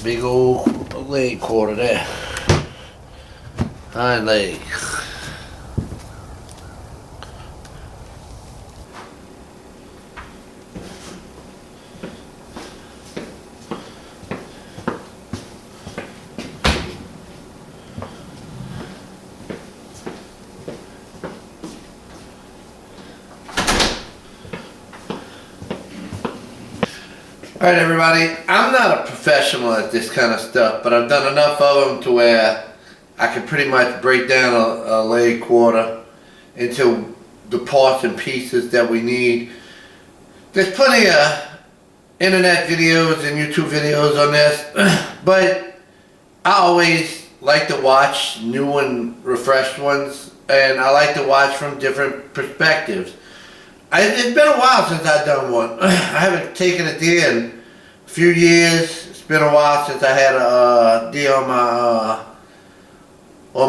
Big old leg quarter there. Hind leg. Alright everybody, I'm not a professional at this kind of stuff, but I've done enough of them to where I can pretty much break down a leg quarter into the parts and pieces that we need. There's plenty of internet videos and YouTube videos on this, but I always like to watch new and refreshed ones, and I like to watch from different perspectives. It's been a while since I've done one. I haven't taken a deer in a few years. It's been a while since I had a deer on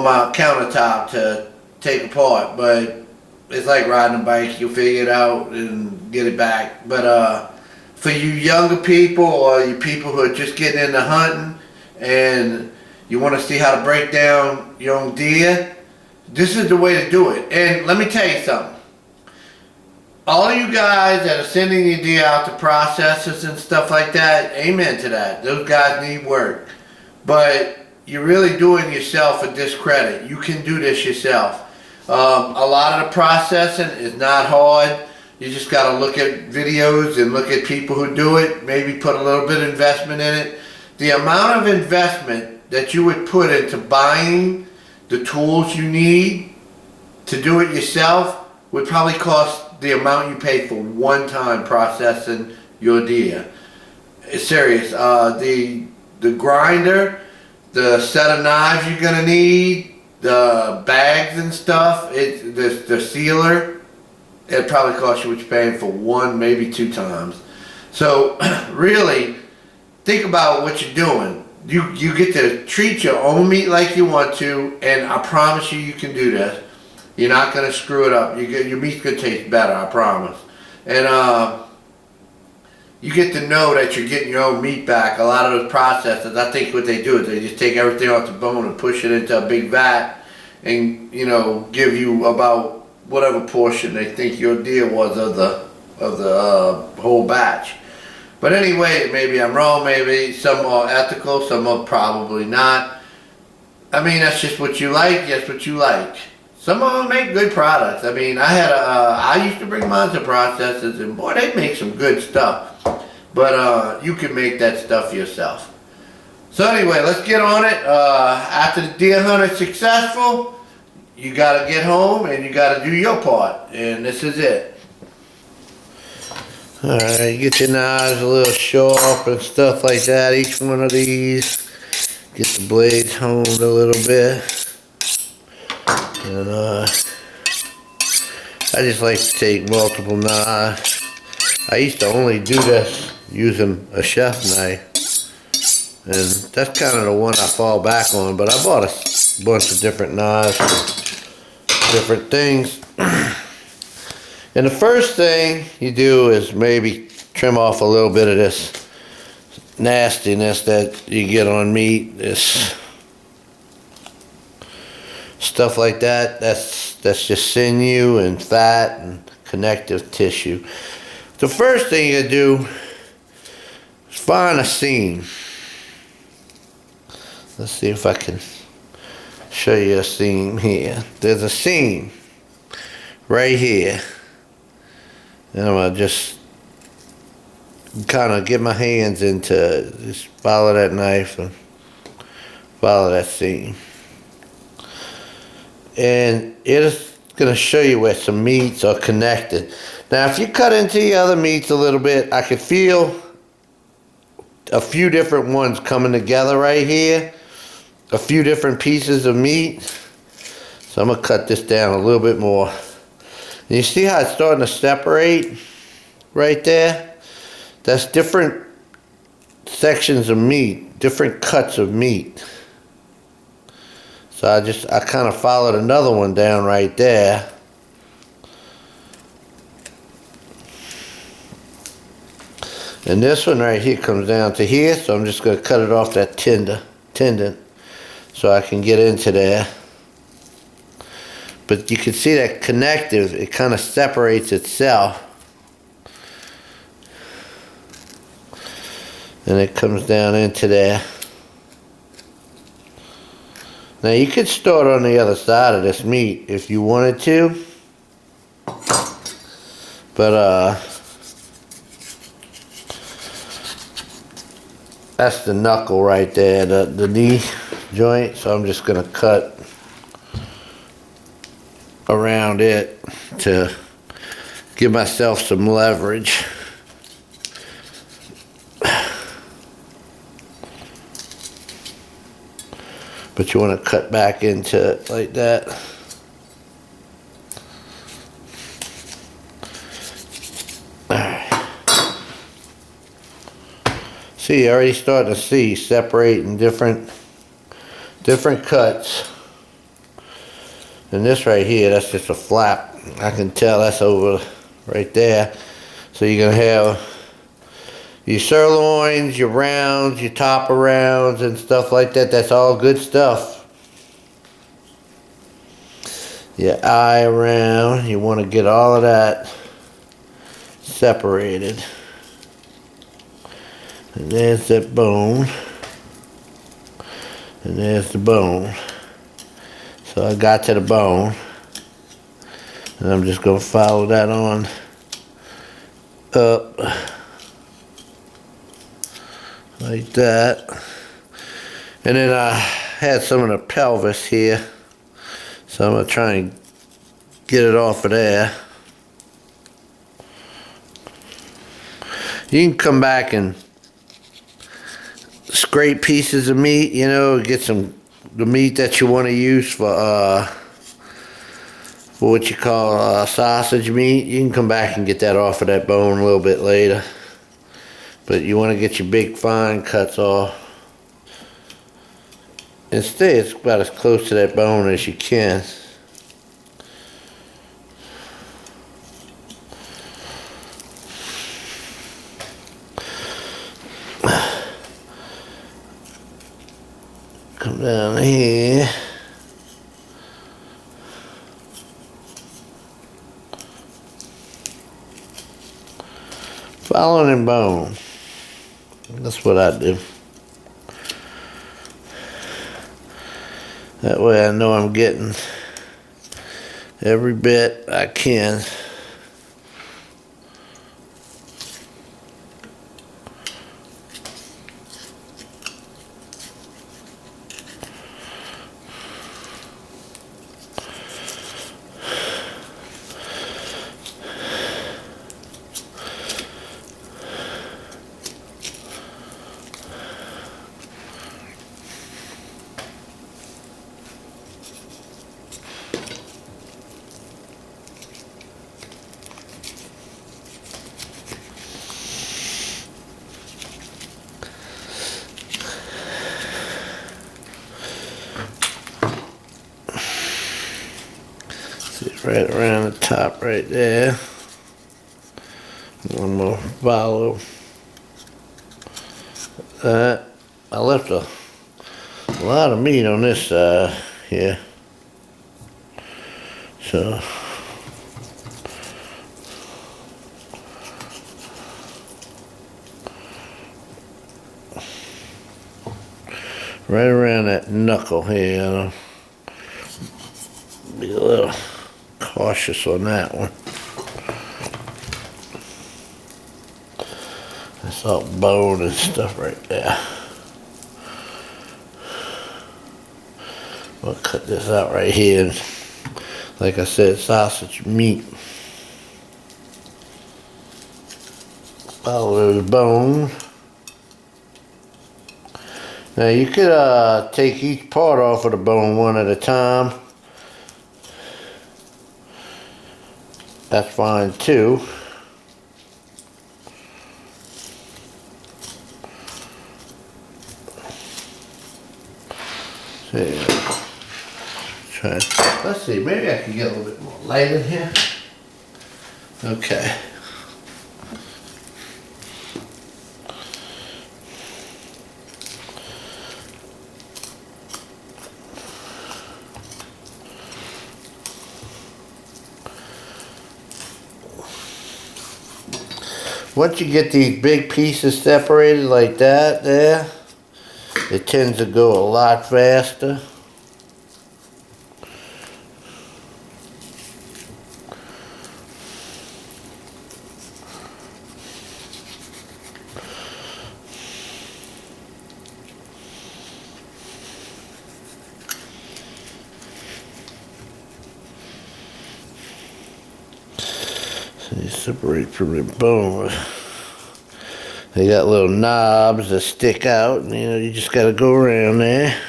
my countertop to take apart. But it's like riding a bike. You figure it out and get it back. But for you younger people or you people who are just getting into hunting and you want to see how to break down your own deer, this is the way to do it. And let me tell you something. All of you guys that are sending your deer out to processors and stuff like that, amen to that. Those guys need work. But you're really doing yourself a discredit. You can do this yourself. A lot of the processing is not hard. You just got to look at videos and look at people who do it. Maybe put a little bit of investment in it. The amount of investment that you would put into buying the tools you need to do it yourself would probably cost the amount you pay for one time processing your deer. It's serious. The grinder, the set of knives you're gonna need, the bags and stuff, the sealer, it probably costs you what you're paying for one, maybe two times. So really think about what you're doing. You get to treat your own meat like you want to, and I promise you can do this. You're not going to screw it up. Your meat's going to taste better, I promise. And you get to know that you're getting your own meat back. A lot of those processors, I think what they do is they just take everything off the bone and push it into a big vat and, you know, give you about whatever portion they think your deer was of the whole batch. But anyway, maybe I'm wrong. Maybe some are ethical, some are probably not. I mean, that's just what you like. That's what you like. Some of them make good products. I mean, I used to bring mine to processors, and boy, they make some good stuff. But you can make that stuff yourself. So anyway, let's get on it. After the deer hunt is successful, you got to get home and you got to do your part. And this is it. Alright, get your knives a little sharp and stuff like that. Each one of these. Get the blades honed a little bit. And I just like to take multiple knives. I used to only do this using a chef knife, and that's kind of the one I fall back on, but I bought a bunch of different knives, different things. And the first thing you do is maybe trim off a little bit of this nastiness that you get on meat, this stuff like that. That's just sinew and fat and connective tissue. The first thing you do is find a seam. Let's see if I can show you a seam here. There's a seam right here, and I'm gonna just kind of get my hands into, just follow that knife and follow that seam. And it's going to show you where some meats are connected. Now, if you cut into the other meats a little bit, I can feel a few different ones coming together right here. A few different pieces of meat. So I'm going to cut this down a little bit more. And you see how it's starting to separate right there? That's different sections of meat, different cuts of meat. So I kind of followed another one down right there. And this one right here comes down to here, so I'm just going to cut it off that tendon so I can get into there. But you can see that connective, it kind of separates itself. And it comes down into there. Now you could start on the other side of this meat if you wanted to. But that's the knuckle right there, the knee joint. So I'm just gonna cut around it to give myself some leverage. But you want to cut back into it like that. Alright. See, you're already starting to see separating different cuts. And this right here, that's just a flap. I can tell that's over right there. So you're going to have your sirloins, your rounds, your topper rounds, and stuff like that. That's all good stuff. Your eye round, you want to get all of that separated. And there's that bone. And there's the bone. So I got to the bone. And I'm just going to follow that on up. Like that. And then I had some of the pelvis here. So I'm going to try and get it off of there. You can come back and scrape pieces of meat, you know, get the meat that you want to use for what you call sausage meat. You can come back and get that off of that bone a little bit later. But you want to get your big fine cuts off. And stay about as close to that bone as you can. Come down here. Following bone. That's what I do. That way I know I'm getting every bit I can. Right around the top right there. One more follow that. I left a lot of meat on this side here. So right around that knuckle here. Be a little cautious on that one. That's all bone and stuff right there. We'll cut this out right here. Like I said, sausage meat. Follow those bones. Now you could take each part off of the bone one at a time. That's fine too. Let's see, maybe I can get a little bit more light in here. Okay. Once you get these big pieces separated like that there, it tends to go a lot faster. So you separate from the bone. They got little knobs that stick out, and you just gotta go around there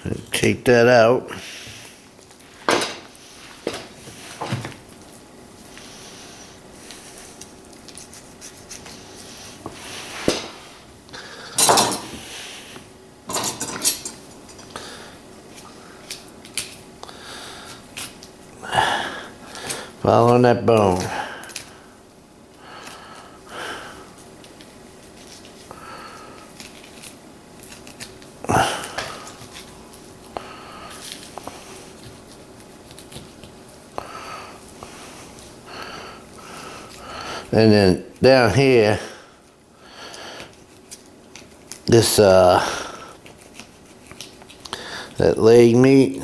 and take that out. Following that bone. And then down here, this that leg meat,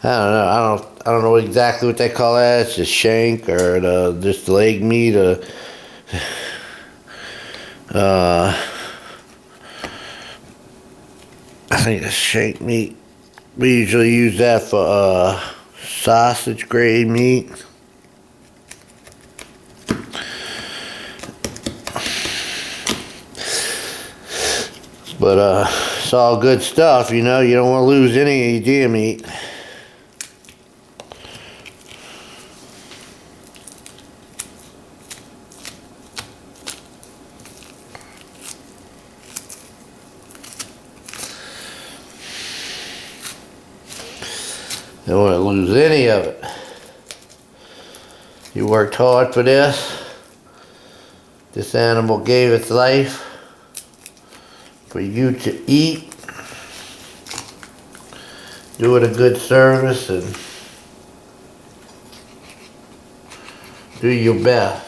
I don't know exactly what they call that. It's just shank or just leg meat or I think it's shank meat. We usually use that for sausage grade meat. But it's all good stuff, you know. You don't want to lose any of your deer meat. Don't want to lose any of it. You worked hard for this. This animal gave its life for you to eat. Do it a good service and do your best.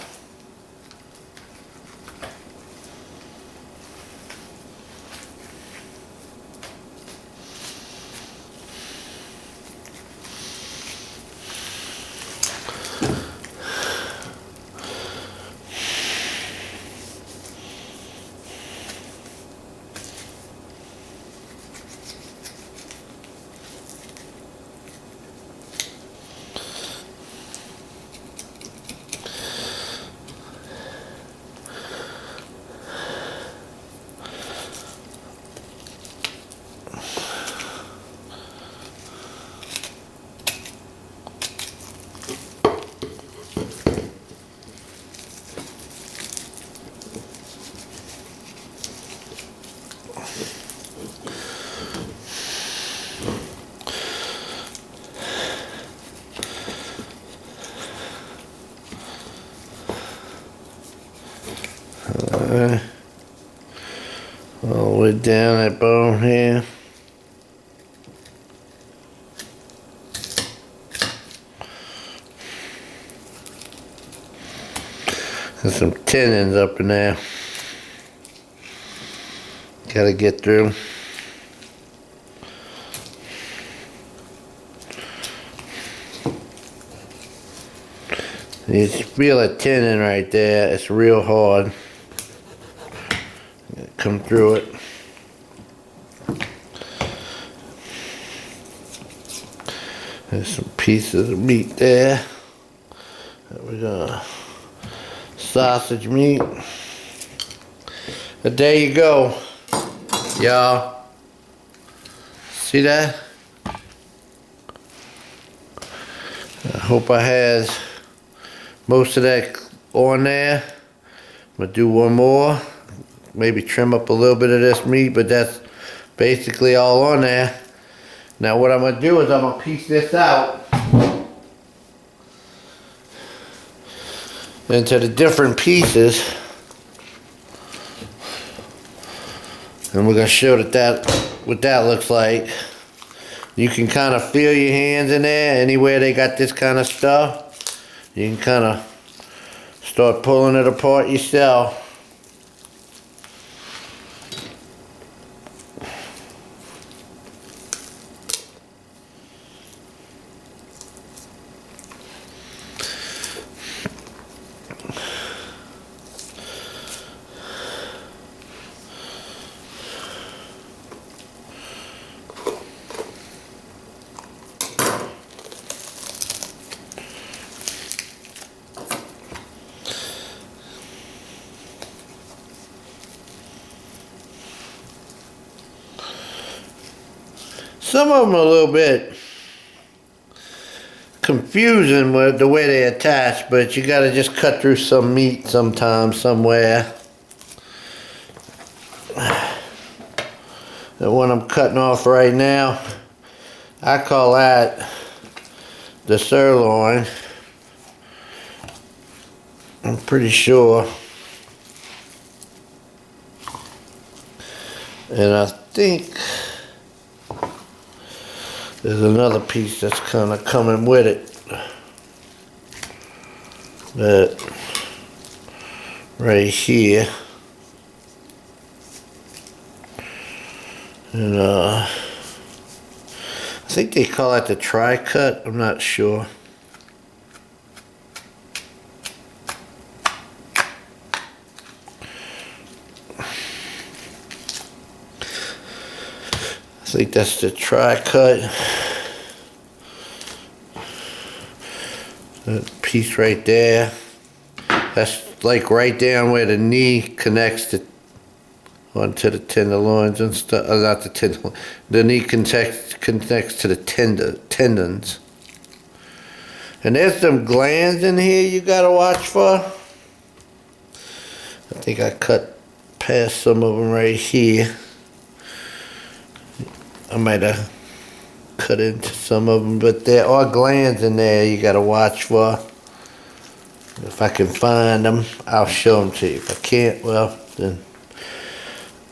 All the way down that bone here. There's some tendons up in there. Gotta get through. You feel a tendon right there. It's real hard. Come through it. There's some pieces of meat there. We're gonna sausage meat. But there you go, y'all. See that? I hope I had most of that on there. I'm gonna do one more. Maybe trim up a little bit of this meat, but that's basically all on there. Now what I'm gonna do is I'm gonna piece this out into the different pieces, and we're gonna show that what that looks like. You can kind of feel your hands in there. Anywhere they got this kind of stuff, you can kind of start pulling it apart yourself. Some of them are a little bit confusing with the way they attach, but you gotta just cut through some meat sometimes, somewhere. The one I'm cutting off right now, I call that the sirloin. I'm pretty sure. And I think there's another piece that's kind of coming with it. That right here. And I think they call it the tri-cut. I'm not sure. I think that's the tri-cut. That piece right there. That's like right down where the knee connects to onto the tenderloins and stuff. Not the tenderloin. The knee connects to the tendons. And there's some glands in here you gotta watch for. I think I cut past some of them right here. I might have cut into some of them, but there are glands in there you gotta watch for. If I can find them, I'll show them to you. If I can't, well, then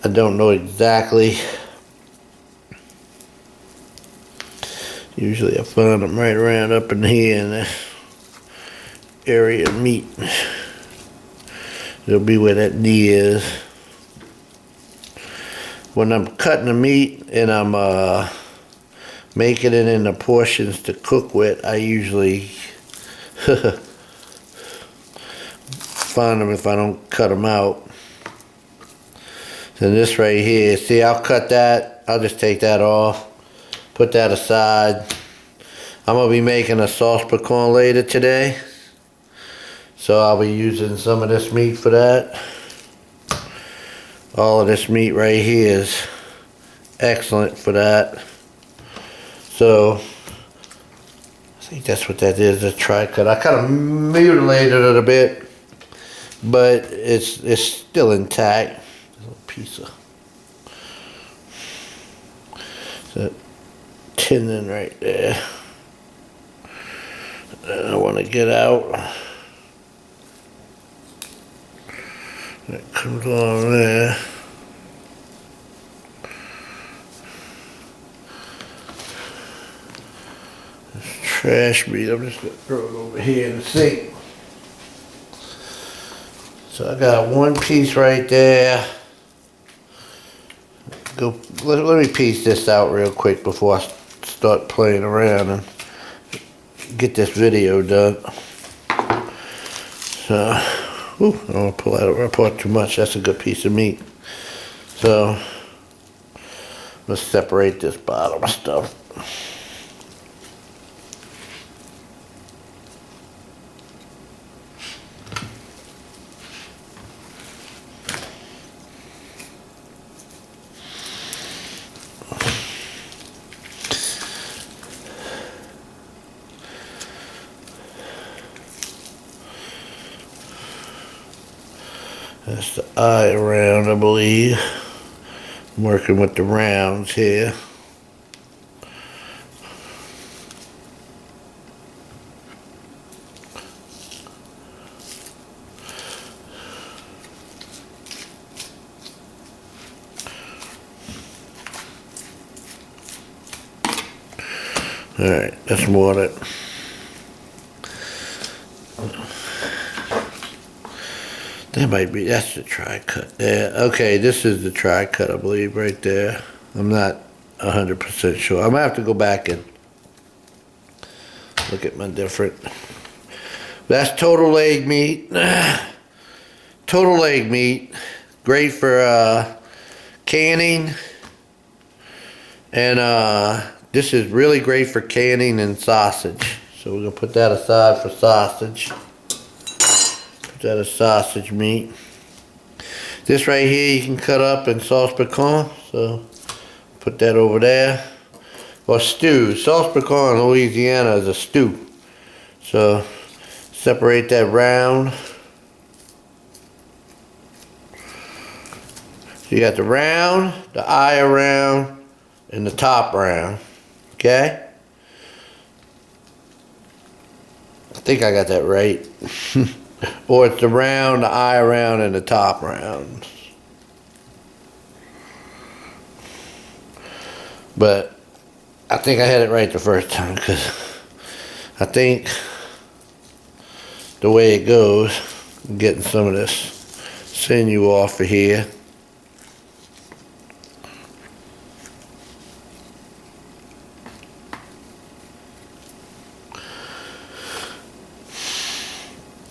I don't know exactly. Usually I find them right around up in here in the area of meat. It'll be where that knee is. When I'm cutting the meat and I'm making it into portions to cook with, I usually find them if I don't cut them out. And this right here, see, I'll cut that. I'll just take that off, put that aside. I'm gonna be making a sauce pecan later today, so I'll be using some of this meat for that. All of this meat right here is excellent for that. So I think that's what that is, a tri-cut. I kind of mutilated it a bit, but it's still intact. A little piece of that tendon right there that I want to get out. That comes on there. This trash meat, I'm just going to throw it over here in the sink. So I got one piece right there. Let me piece this out real quick before I start playing around and get this video done. So, ooh, I don't want to pull that apart too much. That's a good piece of meat. So, let's separate this bottom stuff. That's the eye round, I believe. I'm working with the rounds here. Alright, that's more of it. That might be, that's the tri-cut there. Okay, this is the tri-cut, I believe, right there. I'm not 100% sure. I'm gonna have to go back and look at my different. That's total leg meat. Total leg meat. Great for canning. And this is really great for canning and sausage. So we're gonna put that aside for sausage. That is sausage meat. This right here you can cut up in sauce piquant, so put that over there. Or stew. Sauce piquant in Louisiana is a stew. So separate that round. So you got the round, the eye round, and the top round. Okay? I think I got that right. Or it's the round, the eye round, and the top round. But I think I had it right the first time, because I think the way it goes, I'm getting some of this sinew off of here.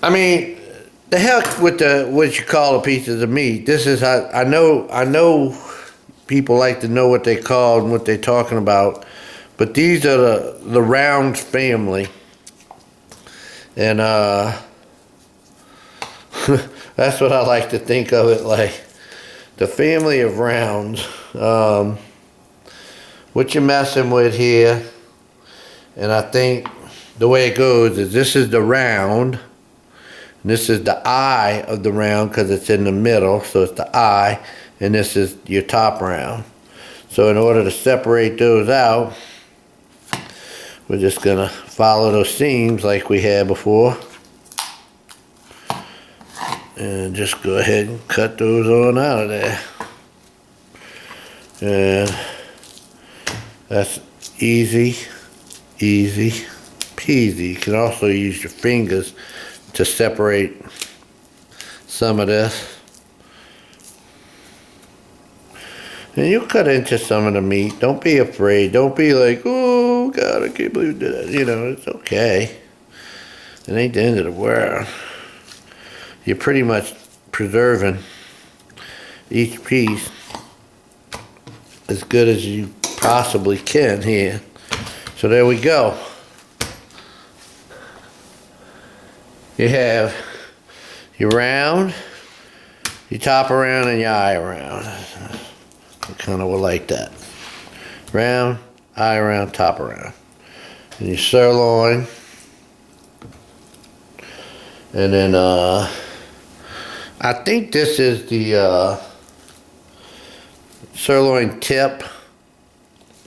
I mean, the heck with what you call the pieces of meat. This is how I know people like to know what they call and what they're talking about, but these are the round family, and that's what I like to think of it like, the family of rounds. What you're messing with here, and I think the way it goes is this is the round. This is the eye of the round because it's in the middle, so it's the eye, and this is your top round. So in order to separate those out, we're just gonna follow those seams like we had before, and just go ahead and cut those on out of there. And that's easy peasy. You can also use your fingers to separate some of this. And you cut into some of the meat. Don't be afraid. Don't be like, oh God, I can't believe you did that. You know, it's okay. It ain't the end of the world. You're pretty much preserving each piece as good as you possibly can here. So there we go. You have your round, your top around, and your eye around. I kind of would like that. Round, eye around, top around. And your sirloin. And then I think this is the sirloin tip.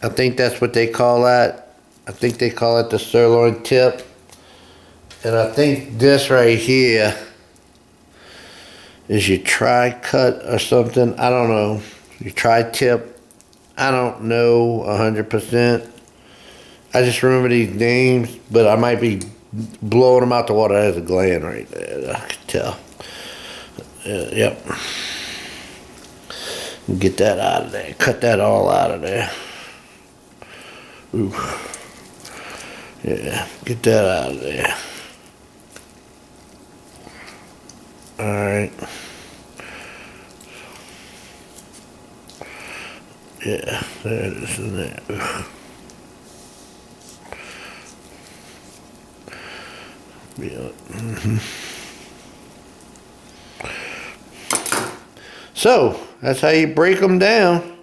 I think that's what they call that. I think they call it the sirloin tip. And I think this right here is your tri-cut or something. I don't know. Your tri-tip. I don't know 100%. I just remember these names, but I might be blowing them out the water. There's a gland right there. I can tell. Yep. Get that out of there. Cut that all out of there. Ooh. Yeah. Get that out of there. Alright. Yeah, there it is in there. Yeah. So, that's how you break them down.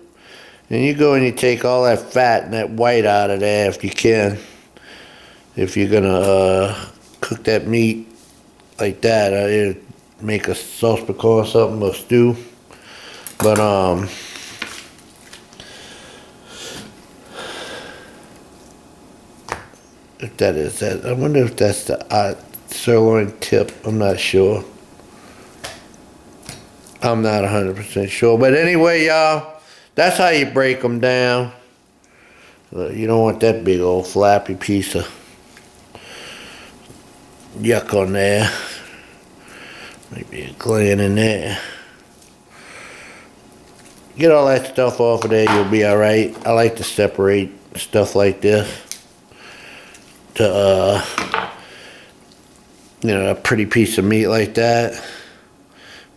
And you go and you take all that fat and that white out of there if you can. If you're gonna cook that meat like that, it'd make a sauce piquant or something, or stew. But if that is that, I wonder if that's the sirloin tip. I'm not sure. I'm not 100% sure. But anyway, y'all, that's how you break them down. You don't want that big old flappy piece of yuck on there. Maybe a gland in there. Get all that stuff off of there, you'll be alright. I like to separate stuff like this to, you know, a pretty piece of meat like that.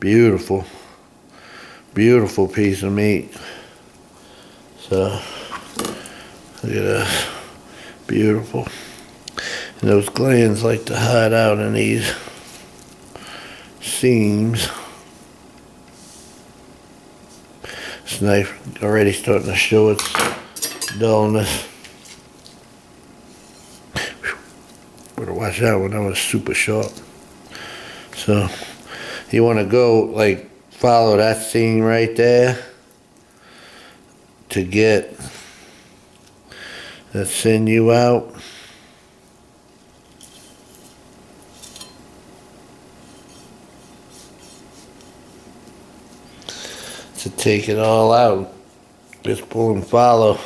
Beautiful. Beautiful piece of meat. So, look at this. Beautiful. And those glands like to hide out in these seams. This knife already starting to show its dullness. Better watch that one, that was super sharp. So you want to go like follow that seam right there to get that sinew out. To take it all out, just pull and follow.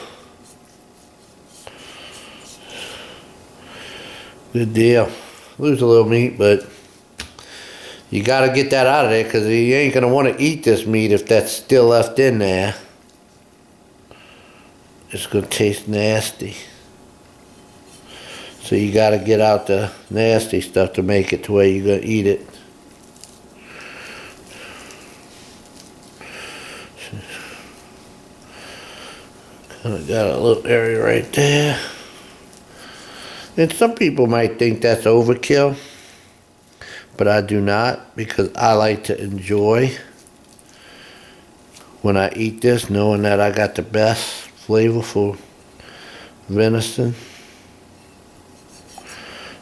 Good deal. Lose a little meat, but you gotta get that out of there because you ain't gonna want to eat this meat if that's still left in there. It's gonna taste nasty. So you gotta get out the nasty stuff to make it to where you're gonna eat it. Kinda got a little area right there. And some people might think that's overkill, but I do not, because I like to enjoy when I eat this, knowing that I got the best flavorful venison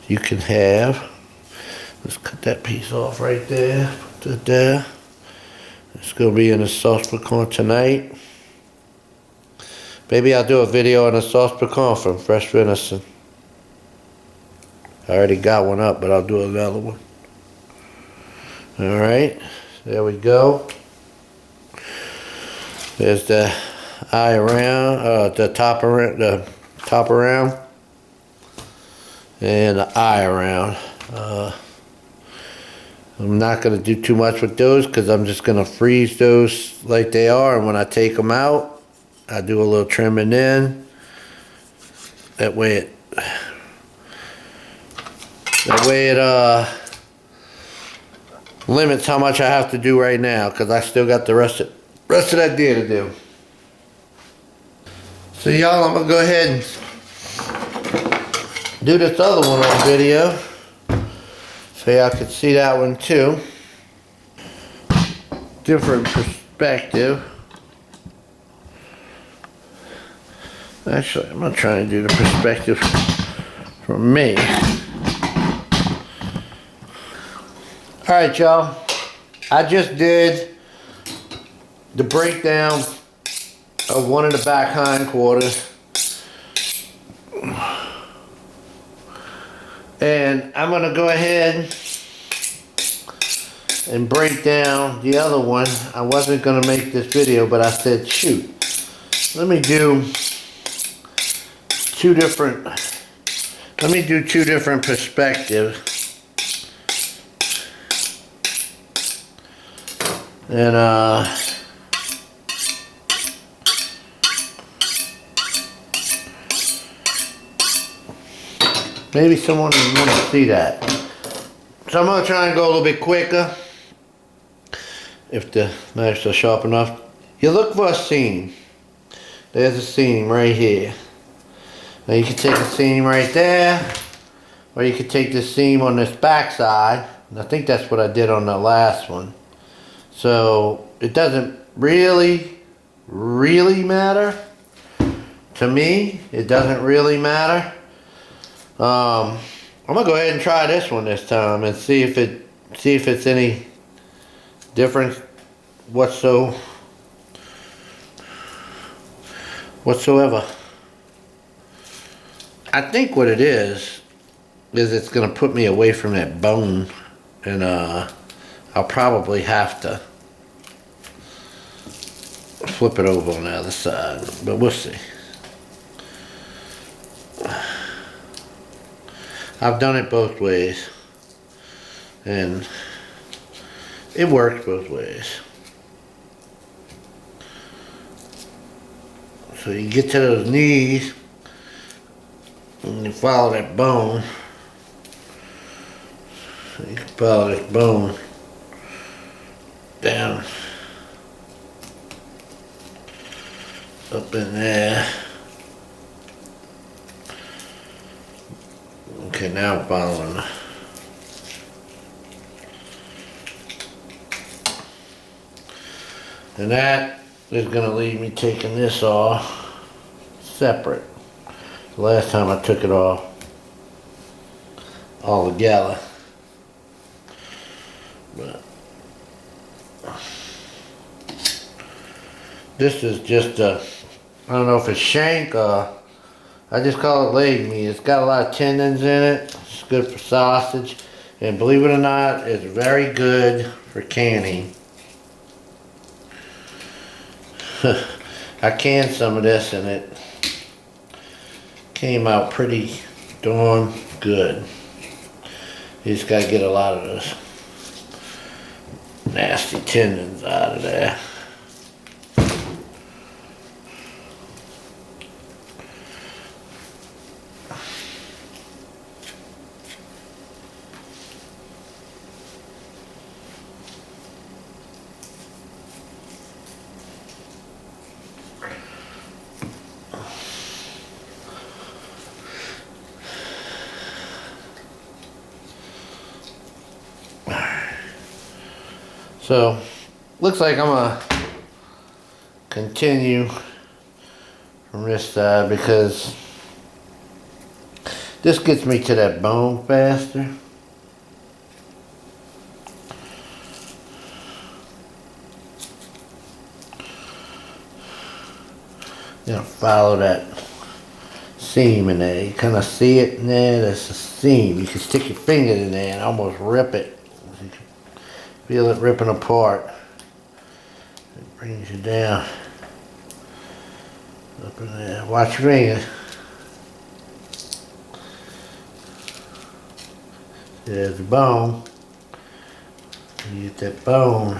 you can have. Let's cut that piece off right there, put that there. It's gonna be in the sauce pecan tonight. Maybe I'll do a video on a sauce pecan from fresh venison. I already got one up, but I'll do another one. Alright, there we go. There's the eye around, the top around, and the eye around. I'm not going to do too much with those because I'm just going to freeze those like they are, and when I take them out, I do a little trimming in. That way it limits how much I have to do right now, because I still got the rest of that deer to do. So y'all, I'm gonna go ahead and do this other one on video so y'all can see that one too. Different perspective. Actually, I'm gonna try and do the perspective from me. Alright y'all, I just did the breakdown of one of the back hind quarters, and I'm going to go ahead and break down the other one. I wasn't going to make this video, but I said shoot, let me do two different perspectives. And maybe someone would want to see that. So I'm going to try and go a little bit quicker if the knife's are sharp enough. You look for a seam. There's a seam right here. Now you can take a seam right there, or you can take the seam on this back side. And I think that's what I did on the last one. So it doesn't really matter to me. It doesn't really matter. I'm gonna go ahead and try this one this time and see if it's any different whatsoever. I think what it is it's gonna put me away from that bone, and I'll probably have to flip it over on the other side, but we'll see. I've done it both ways, and it works both ways. So you get to those knees and you follow that bone. So you can follow this bone down up in there. Okay, now I'm following. And that is going to leave me taking this off separate. The last time I took it off all together. But this is just a, I don't know if it's shank or, I just call it leg meat. It's got a lot of tendons in it. It's good for sausage. And believe it or not, it's very good for canning. I canned some of this and it came out pretty darn good. You just gotta get a lot of those nasty tendons out of there. So, looks like I'm gonna continue from this side because this gets me to that bone faster. You know, follow that seam in there. You kind of see it in there. That's a seam. You can stick your finger in there and almost rip it. Feel it ripping apart. It brings you down. Up in there. Watch your finger. There's the bone. You get that bone.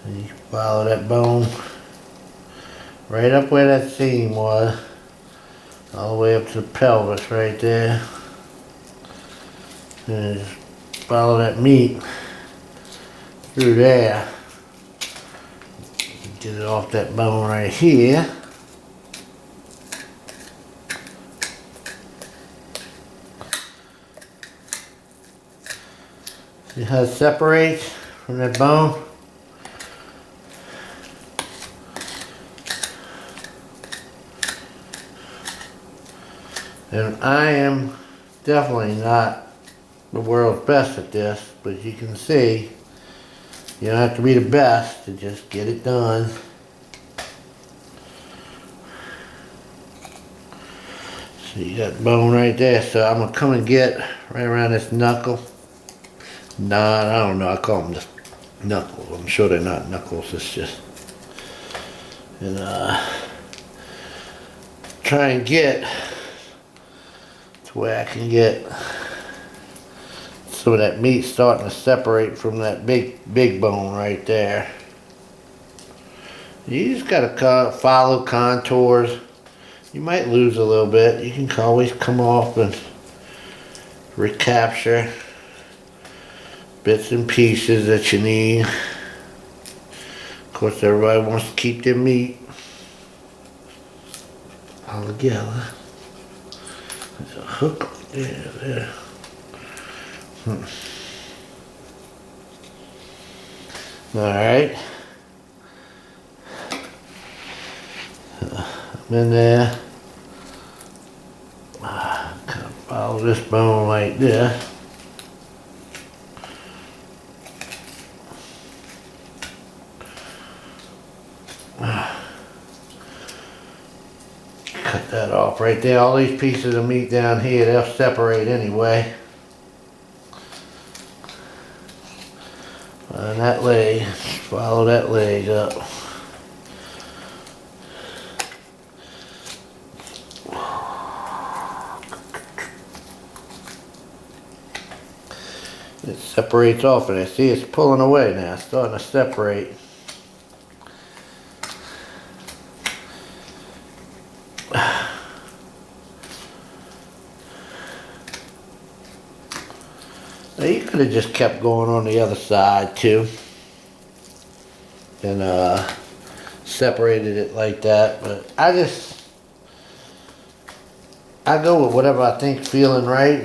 And you follow that bone right up where that seam was. All the way up to the pelvis right there. And just follow that meat through there. Get it off that bone right here. See how it separates from that bone? And I am definitely not the world's best at this, but you can see you don't have to be the best to just get it done. So you got bone right there, so I'm gonna come and get right around this knuckle. Nah, I don't know, I call them just knuckles. I'm sure they're not knuckles, it's just, and try and get to where I can get some of that meat starting to separate from that big bone right there. You just gotta follow contours. You might lose a little bit. You can always come off and recapture bits and pieces that you need. Of course, everybody wants to keep their meat all together. There's a hook there. Alright. I'm in there. Kind of follow this bone like this. Cut that off right there. All these pieces of meat down here, they'll separate anyway. Find that leg, follow that leg up. It's separates off of there. See, it's pulling away now. It's starting to separate. Now you could have just kept going on the other side too, and separated it like that. But I go with whatever I think feeling right.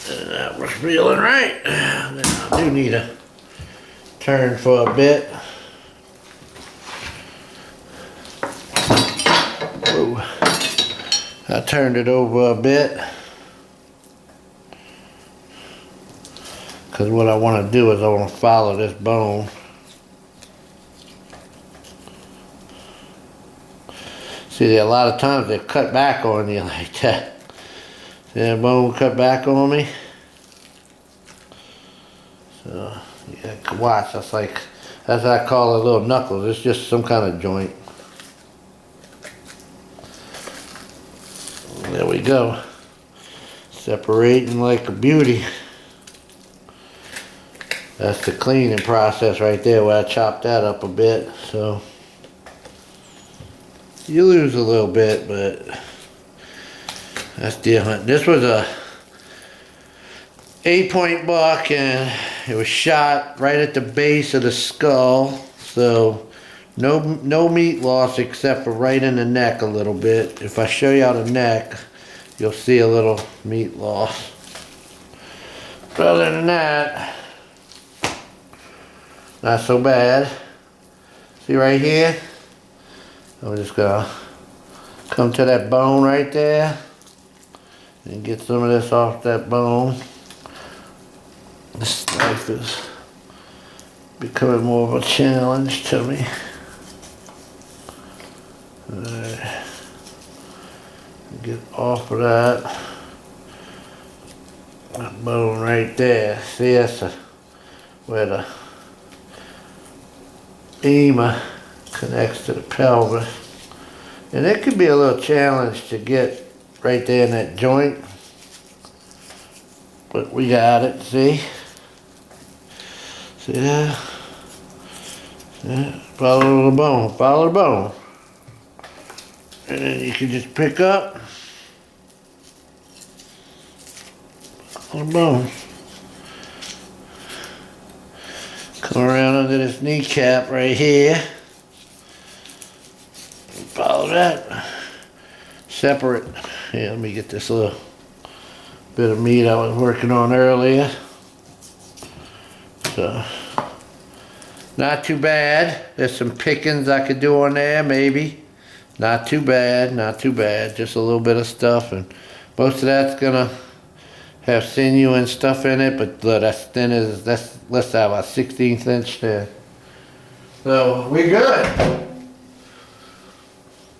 And that was feeling right. Then I do need a turn for a bit. Whoa. I turned it over a bit. Because what I want to do is I want to follow this bone. See, a lot of times they cut back on you like that. See that bone cut back on me? So, yeah, watch. That's what I call it, little knuckles. It's just some kind of joint. There we go. Separating like a beauty. That's the cleaning process right there where I chopped that up a bit. So you lose a little bit, but that's deer hunt. This was a 8-point buck, and it was shot right at the base of the skull. So no meat loss except for right in the neck a little bit. If I show you the neck, you'll see a little meat loss. But other than that, not so bad. See right here? I'm just gonna come to that bone right there and get some of this off that bone. This knife is becoming more of a challenge to me. Alright. Get off of that bone right there. See, that's where the femur connects to the pelvis. And it could be a little challenge to get right there in that joint. But we got it, see? See that? Yeah. Follow the bone, follow the bone. And then you can just pick up the bone. Come around under this kneecap right here. Follow that. Separate. Here, let me get this little bit of meat I was working on earlier. So, not too bad. There's some pickings I could do on there, maybe. Not too bad, not too bad. Just a little bit of stuff, and most of that's gonna have sinew and stuff in it, but that's thin as that's less than about 1/16 inch thin. So we're good.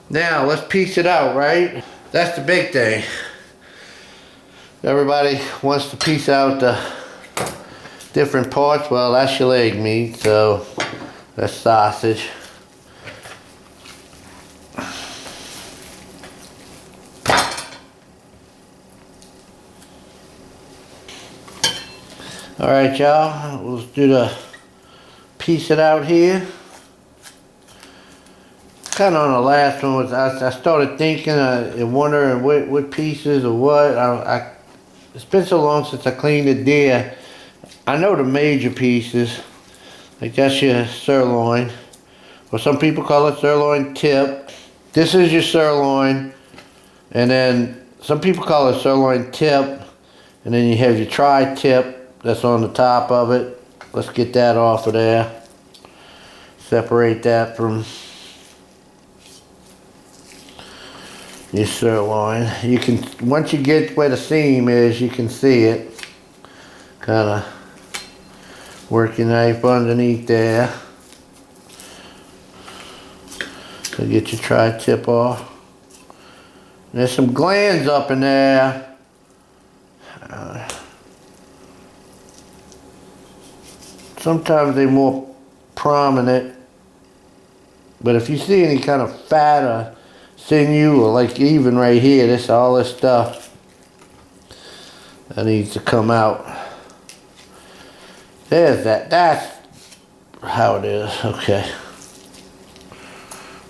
Now let's piece it out, right? That's the big thing. Everybody wants to piece out the different parts. Well, that's your leg meat, so that's sausage. Alright, y'all, let's do the piece it out here. Kind of on the last one, I started thinking and wondering what pieces or what. It's been so long since I cleaned a deer. I know the major pieces, like that's your sirloin, or some people call it sirloin tip. This is your sirloin, and then some people call it sirloin tip, and then you have your tri-tip that's on the top of it. Let's get that off of there. Separate that from your sirloin. You can, once you get where the seam is, you can see it. Kind of work your knife underneath there. So get your tri-tip off. There's some glands up in there. Sometimes they're more prominent, but if you see any kind of fat or sinew, or like even right here, all this stuff that needs to come out. There's that. That's how it is. Okay.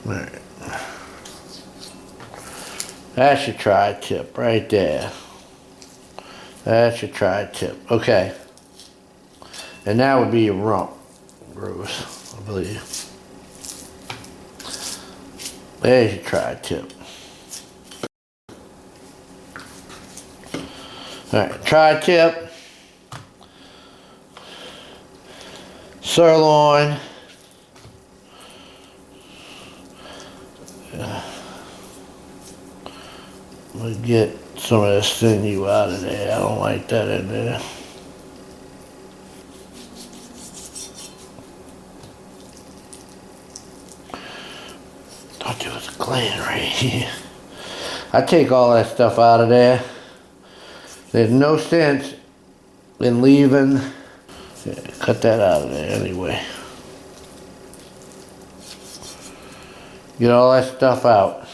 All right. That's your tri-tip right there. That's your tri-tip. Okay. And that would be your rump, Bruce, I believe. There's your tri-tip. Alright, tri-tip. Sirloin. I'm gonna get some of this sinew out of there. I don't like that in there. Thought there was a gland right here. I take all that stuff out of there. There's no sense in leaving. Yeah, cut that out of there anyway. Get all that stuff out.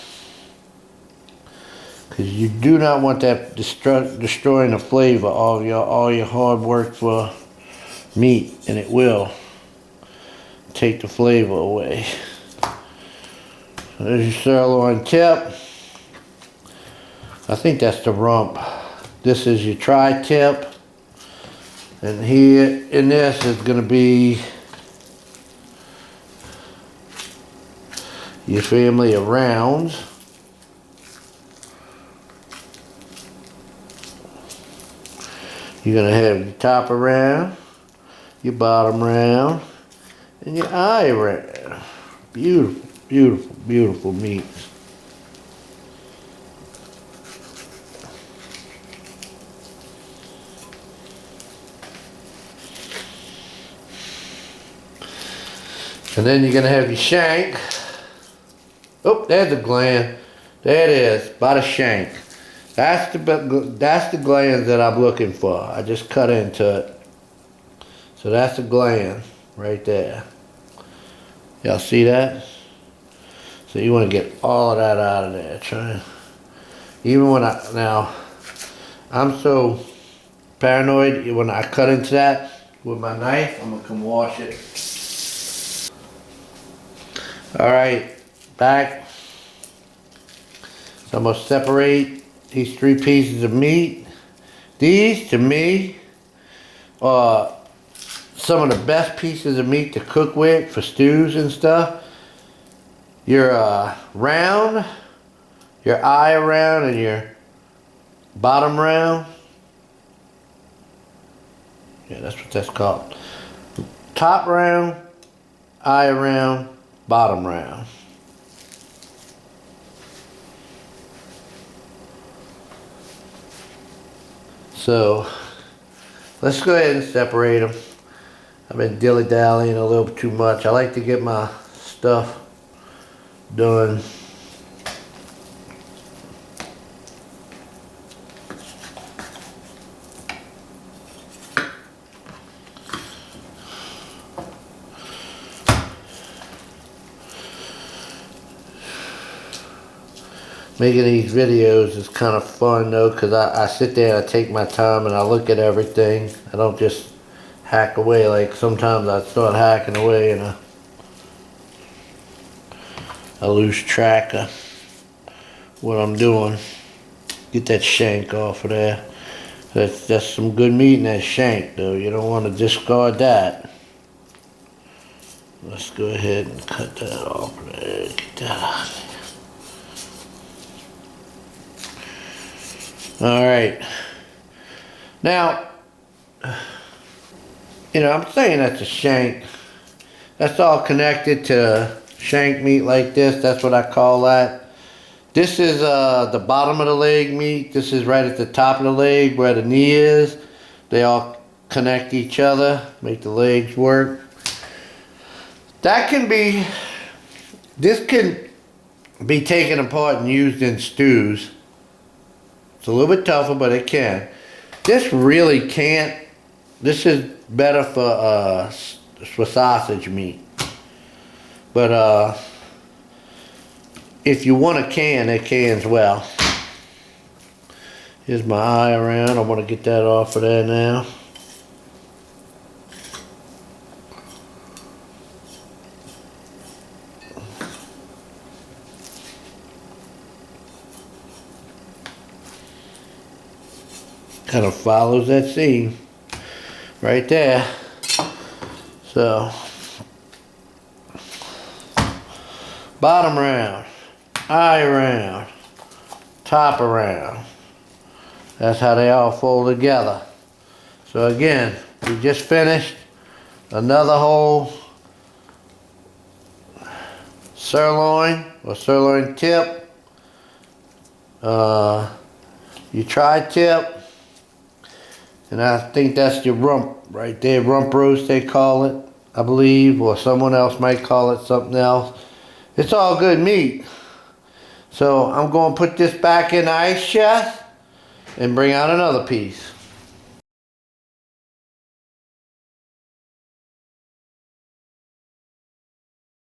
Because you do not want that destroying the flavor of all your hard work for meat, and it will take the flavor away. So there's your sirloin tip. I think that's the rump. This is your tri-tip, and here in this is going to be your family of rounds. You're going to have your top round, your bottom round, and your eye round. Beautiful, beautiful, beautiful meats. And then you're going to have your shank. Oh, there's the gland. There it is, by the shank. That's the gland that I'm looking for. I just cut into it. So that's the gland right there. Y'all see that? So you want to get all of that out of there. Even when I'm so paranoid, when I cut into that with my knife, I'm going to come wash it. Alright, back. So I'm going to separate these three pieces of meat. These, to me, are some of the best pieces of meat to cook with for stews and stuff. Your round, your eye round, and your bottom round. Yeah, that's what that's called. Top round, eye round, bottom round. So let's go ahead and separate them. I've been dilly-dallying a little too much. I like to get my stuff done. Making these videos is kind of fun though, because I sit there and I take my time and I look at everything. I don't just hack away. Like sometimes I start hacking away and I lose track of what I'm doing. Get that shank off of there. That's some good meat in that shank though. You don't want to discard that. Let's go ahead and cut that off of there. Get that out. Alright, now, I'm saying that's a shank. That's all connected to shank meat like this. That's what I call that. This is the bottom of the leg meat. This is right at the top of the leg where the knee is. They all connect each other, make the legs work. This can be taken apart and used in stews. It's a little bit tougher, but it can. This really can't. This is better for sausage meat. But if you want a can, it cans well. Here's my eye around. I want to get that off of there now. Kind of follows that seam right there. So bottom round, eye round, top around. That's how they all fold together. So again, we just finished another whole sirloin or sirloin tip. You tri-tip. And I think that's your rump right there. Rump roast they call it, I believe. Or someone else might call it something else. It's all good meat. So I'm going to put this back in the ice chest and bring out another piece.